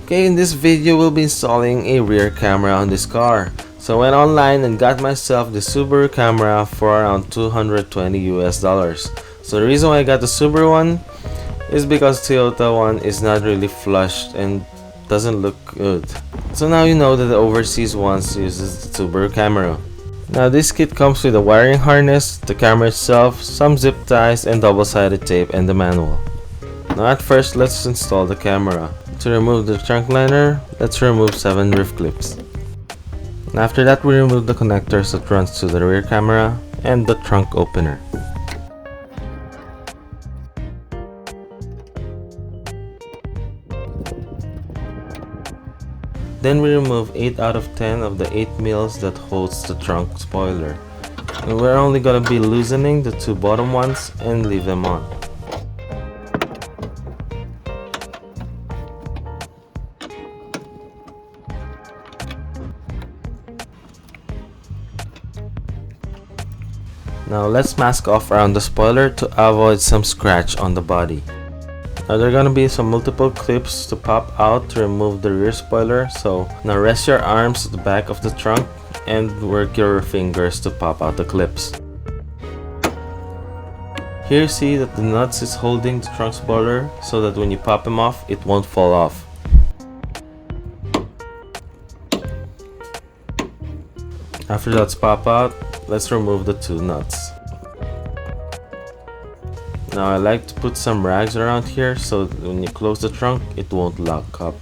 Okay, in this video we'll be installing a rear camera on this car. So I went online and got myself the Subaru Camera for around $220 US. So the reason why I got the Subaru one is because Toyota one is not really flushed and doesn't look good. So now you know that the overseas ones uses the Subaru Camera. Now this kit comes with a wiring harness, the camera itself, some zip ties and double-sided tape, and the manual. Now at first, let's install the camera. To remove the trunk liner, let's remove 7 roof clips. And after that, we remove the connectors that runs to the rear camera and the trunk opener. Then we remove 8 out of 10 of the 8 mils that holds the trunk spoiler. And we're only gonna be loosening the 2 bottom ones and leave them on. Now let's mask off around the spoiler to avoid some scratch on the body. Now there are gonna be some multiple clips to pop out to remove the rear spoiler, so now rest your arms at the back of the trunk and work your fingers to pop out the clips. Here you see that the nuts is holding the trunk spoiler so that when you pop them off, it won't fall off. After that's pop out, let's remove the 2 nuts. Now I like to put some rags around here so that when you close the trunk, it won't lock up.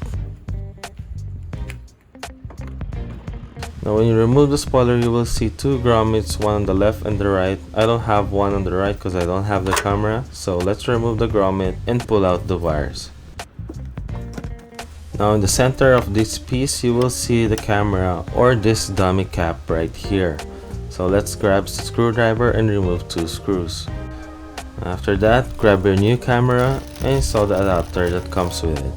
Now when you remove the spoiler, you will see 2 grommets, one on the left and the right. I don't have one on the right because I don't have the camera, so let's remove the grommet and pull out the wires. Now in the center of this piece, you will see the camera or this dummy cap right here. So let's grab the screwdriver and remove 2 screws. After that, grab your new camera and install the adapter that comes with it.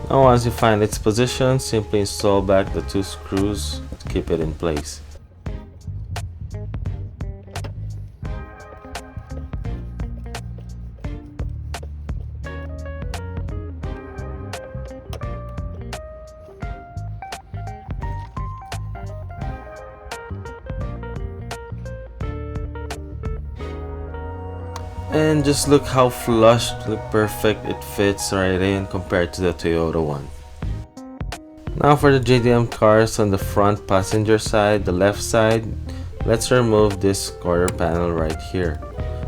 Now once you find its position, simply install back the 2 screws to keep it in place. And just look how flush, perfect it fits right in compared to the Toyota one. Now for the JDM cars on the front passenger side, the left side, let's remove this quarter panel right here.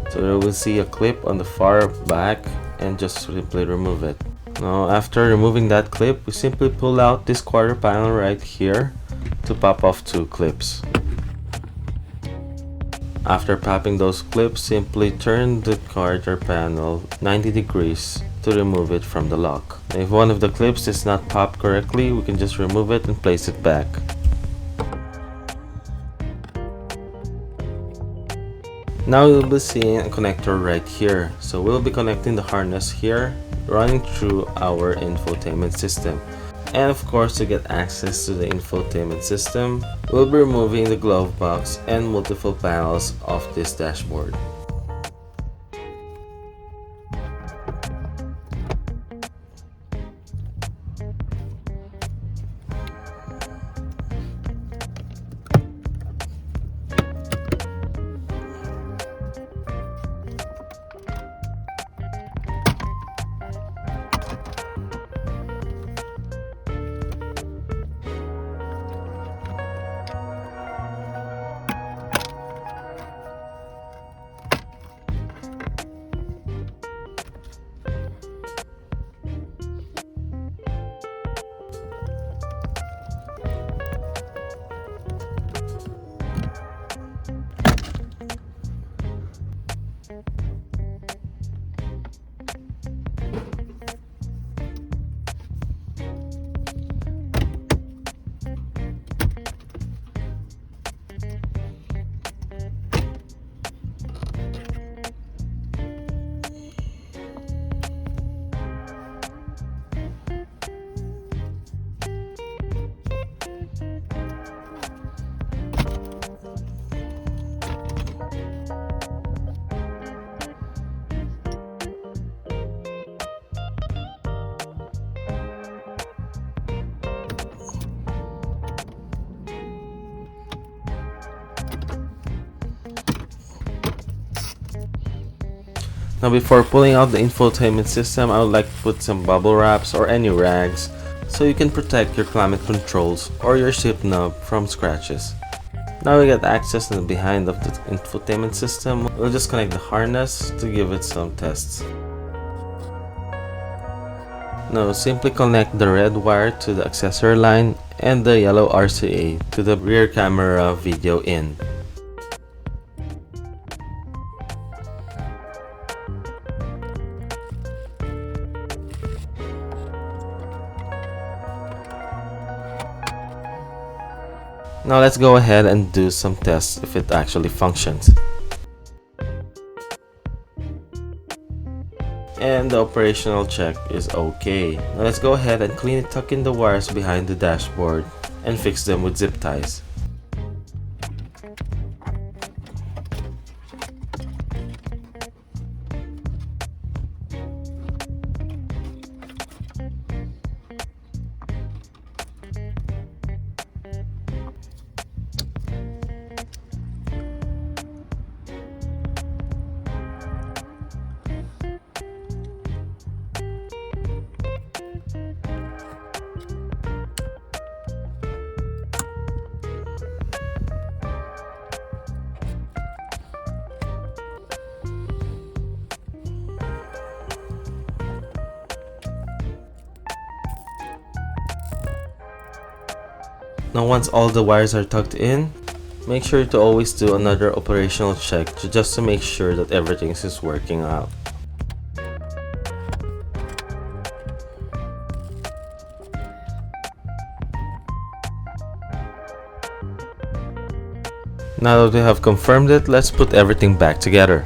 So you will see a clip on the far back and just simply remove it. Now after removing that clip, we simply pull out this quarter panel right here to pop off 2 clips. After popping those clips, simply turn the quarter panel 90 degrees to remove it from the lock. If one of the clips is not popped correctly, we can just remove it and place it back. Now you'll be seeing a connector right here. So we'll be connecting the harness here, running through our infotainment system. And of course, to get access to the infotainment system, we'll be removing the glove box and multiple panels off this dashboard. Now before pulling out the infotainment system, I would like to put some bubble wraps or any rags so you can protect your climate controls or your shift knob from scratches. Now we get access to the behind of the infotainment system. We'll just connect the harness to give it some tests. Now simply connect the red wire to the accessory line and the yellow RCA to the rear camera video in. Now let's go ahead and do some tests if it actually functions. And the operational check is okay. Now let's go ahead and clean it, tuck in the wires behind the dashboard and fix them with zip ties. Now once all the wires are tucked in, make sure to always do another operational check just to make sure that everything is working out. Now that we have confirmed it, let's put everything back together.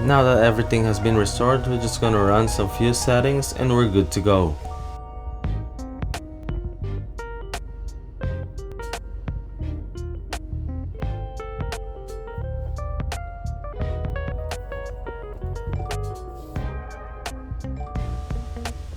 Now that everything has been restored, we're just gonna run some few settings and we're good to go.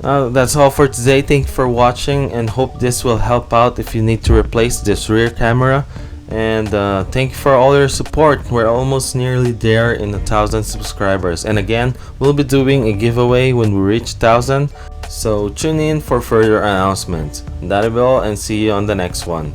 That's all for today. Thank you for watching and hope this will help out if you need to replace this rear camera. And thank you for all your support. We're almost nearly there in 1,000 subscribers, and again we'll be doing a giveaway when we reach 1,000, so tune in for further announcements. That'll be all, and see you on the next one.